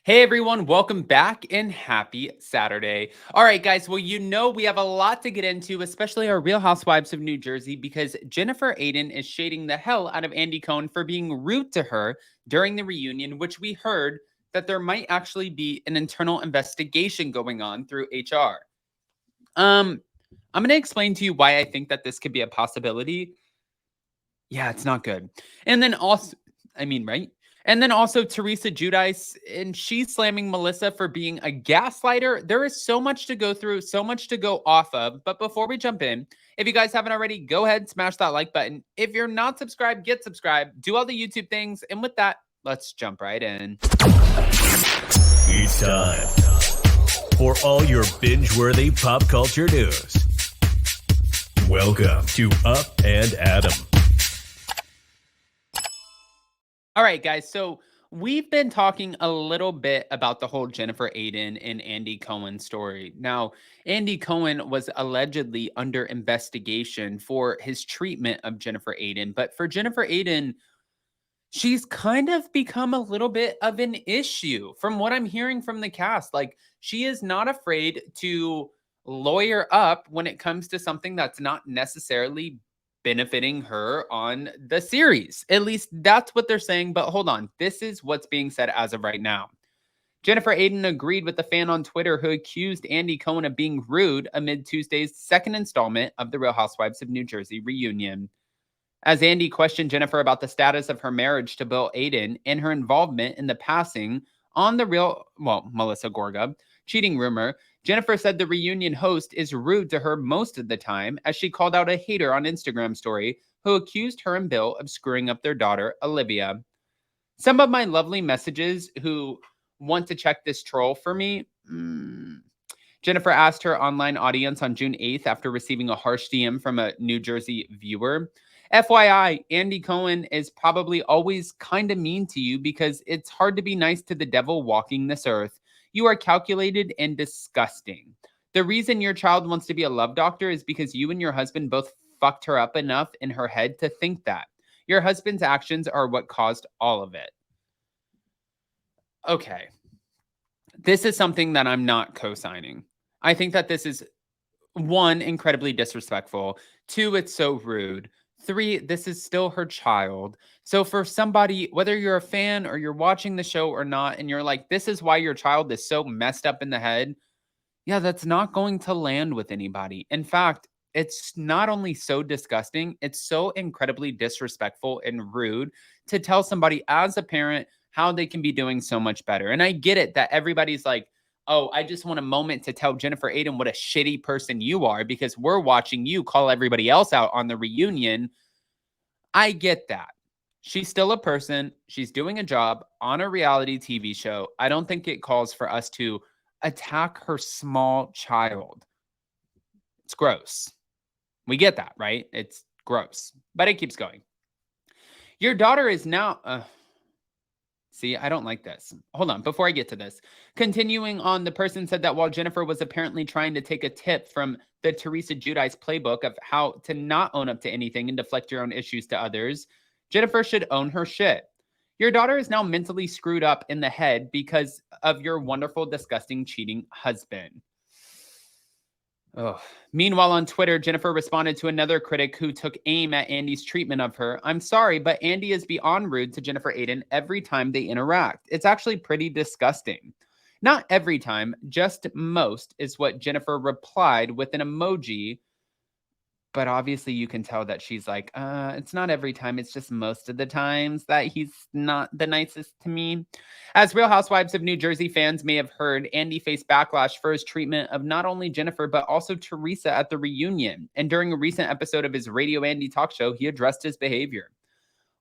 Hey everyone, welcome back and happy Saturday. All right, guys. Well, we have a lot to get into, especially our Real Housewives of New Jersey, because Jennifer Aydin is shading the hell out of Andy Cohen for being rude to her during the reunion, which we heard that there might actually be an internal investigation going on through HR. I'm going to explain to you why I think that this could be a possibility. Yeah, it's not good. And then also, right? And then also Teresa Giudice, and she's slamming Melissa for being a gaslighter. There is so much to go through, so much to go off of. But before we jump in, if you guys haven't already, go ahead and smash that like button. If you're not subscribed, get subscribed. Do all the YouTube things. And with that, let's jump right in. It's time for all your binge-worthy pop culture news. Welcome to Up and Adam. All right, guys. So we've been talking a little bit about the whole Jennifer Aydin and Andy Cohen story. Now, Andy Cohen was allegedly under investigation for his treatment of Jennifer Aydin. But for Jennifer Aydin, she's kind of become a little bit of an issue from what I'm hearing from the cast. Like, she is not afraid to lawyer up when it comes to something that's not necessarily benefiting her on the series. At least that's what they're saying. But hold on, this is what's being said as of right now. Jennifer Aydin agreed with the fan on Twitter who accused Andy Cohen of being rude amid Tuesday's second installment of the Real Housewives of New Jersey reunion. As Andy questioned Jennifer about the status of her marriage to Bill Aydin and her involvement in the passing on the Melissa Gorga cheating rumor, Jennifer said the reunion host is rude to her most of the time, as she called out a hater on Instagram story who accused her and Bill of screwing up their daughter, Olivia. Some of my lovely messages who want to check this troll for me. Jennifer asked her online audience on June 8th after receiving a harsh DM from a New Jersey viewer. FYI, Andy Cohen is probably always kind of mean to you because it's hard to be nice to the devil walking this earth. You are calculated and disgusting. The reason your child wants to be a love doctor is because you and your husband both fucked her up enough in her head to think that. Your husband's actions are what caused all of it. Okay. This is something that I'm not co-signing. I think that this is, one, incredibly disrespectful. Two, it's so rude. Three, this is still her child. So for somebody, whether you're a fan or you're watching the show or not, and you're like, this is why your child is so messed up in the head, yeah, that's not going to land with anybody. In fact, it's not only so disgusting, it's so incredibly disrespectful and rude to tell somebody as a parent how they can be doing so much better. And I get it that everybody's like, oh, I just want a moment to tell Jennifer Aydin what a shitty person you are because we're watching you call everybody else out on the reunion. I get that. She's still a person. She's doing a job on a reality TV show. I don't think it calls for us to attack her small child. It's gross. We get that, right? It's gross. But it keeps going. Your daughter is now... See, I don't like this. Hold on, before I get to this. Continuing on, the person said that while Jennifer was apparently trying to take a tip from the Teresa Giudice playbook of how to not own up to anything and deflect your own issues to others, Jennifer should own her shit. Your daughter is now mentally screwed up in the head because of your wonderful, disgusting, cheating husband. Oh. Meanwhile, on Twitter, Jennifer responded to another critic who took aim at Andy's treatment of her. I'm sorry, but Andy is beyond rude to Jennifer Aydin every time they interact. It's actually pretty disgusting. Not every time, just most, is what Jennifer replied with an emoji. But obviously you can tell that she's like, it's not every time. It's just most of the times that he's not the nicest to me. As Real Housewives of New Jersey fans may have heard, Andy faced backlash for his treatment of not only Jennifer, but also Teresa at the reunion. And during a recent episode of his Radio Andy talk show, he addressed his behavior.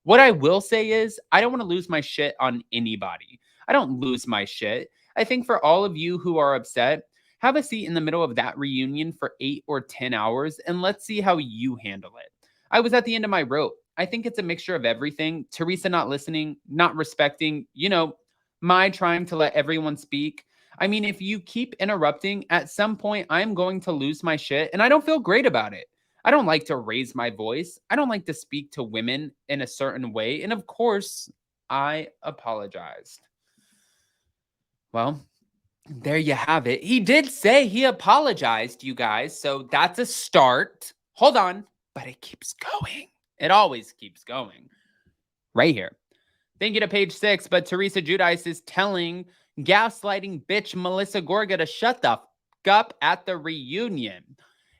What I will say is, I don't want to lose my shit on anybody. I don't lose my shit. I think for all of you who are upset, have a seat in the middle of that reunion for 8 or 10 hours, and let's see how you handle it. I was at the end of my rope. I think it's a mixture of everything. Teresa not listening, not respecting, my trying to let everyone speak. I mean, if you keep interrupting, at some point, I'm going to lose my shit, and I don't feel great about it. I don't like to raise my voice. I don't like to speak to women in a certain way. And of course, I apologized. Well, there you have it. He did say he apologized, you guys. So that's a start. Hold on. But it keeps going. It always keeps going. Right here. Thank you to page 6. But Teresa Giudice is telling gaslighting bitch Melissa Gorga to shut the fuck up at the reunion.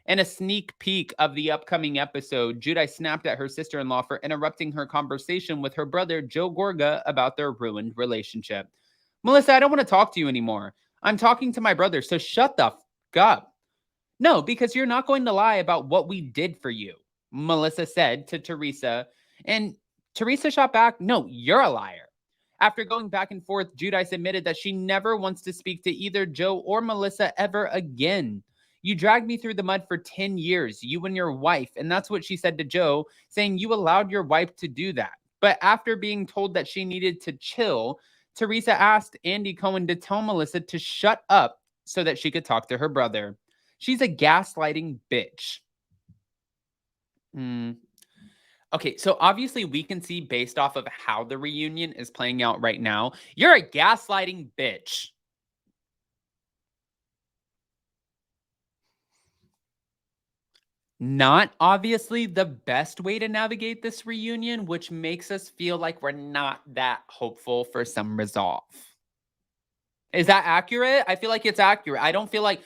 In a sneak peek of the upcoming episode, Giudice snapped at her sister-in-law for interrupting her conversation with her brother Joe Gorga about their ruined relationship. Melissa, I don't want to talk to you anymore. I'm talking to my brother, so shut the fuck up. No, because you're not going to lie about what we did for you, Melissa said to Teresa. And Teresa shot back, no, you're a liar. After going back and forth, Giudice admitted that she never wants to speak to either Joe or Melissa ever again. You dragged me through the mud for 10 years, you and your wife. And that's what she said to Joe, saying you allowed your wife to do that. But after being told that she needed to chill, Teresa asked Andy Cohen to tell Melissa to shut up so that she could talk to her brother. She's a gaslighting bitch. Okay, so obviously we can see based off of how the reunion is playing out right now, you're a gaslighting bitch. Not obviously the best way to navigate this reunion, which makes us feel like we're not that hopeful for some resolve. Is that accurate? I feel like it's accurate. I don't feel like,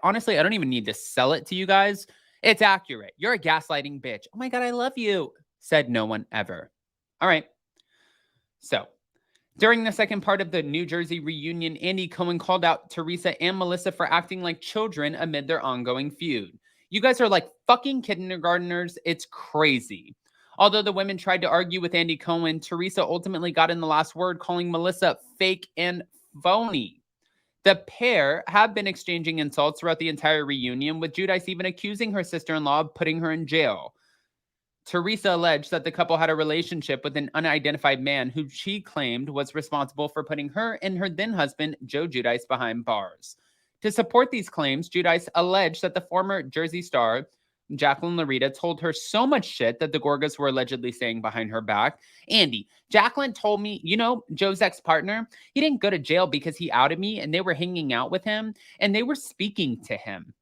honestly, I don't even need to sell it to you guys. It's accurate. You're a gaslighting bitch. Oh my God, I love you, said no one ever. All right. So during the second part of the New Jersey reunion, Andy Cohen called out Teresa and Melissa for acting like children amid their ongoing feud. You guys are like fucking kindergartners. It's crazy. Although the women tried to argue with Andy Cohen, Teresa ultimately got in the last word, calling Melissa fake and phony. The pair have been exchanging insults throughout the entire reunion, with Giudice even accusing her sister-in-law of putting her in jail. Teresa alleged that the couple had a relationship with an unidentified man who she claimed was responsible for putting her and her then-husband, Joe Giudice, behind bars. To support these claims, Giudice alleged that the former Jersey star, Jacqueline Larita, told her so much shit that the Gorgas were allegedly saying behind her back. Andy, Jacqueline told me, Joe's ex-partner, he didn't go to jail because he outed me and they were hanging out with him and they were speaking to him.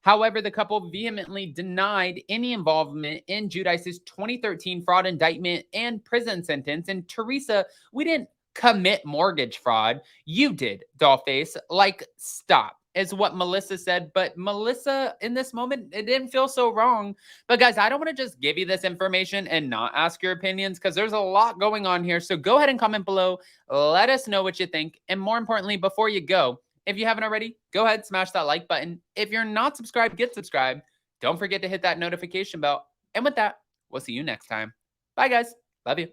However, the couple vehemently denied any involvement in Giudice's 2013 fraud indictment and prison sentence. And Teresa, we didn't commit mortgage fraud. You did, dollface. Like, stop, is what Melissa said. But Melissa, in this moment, it didn't feel so wrong. But guys, I don't want to just give you this information and not ask your opinions because there's a lot going on here. So go ahead and comment below. Let us know what you think. And more importantly, before you go, if you haven't already, go ahead, smash that like button. If you're not subscribed, get subscribed. Don't forget to hit that notification bell. And with that, we'll see you next time. Bye, guys. Love you.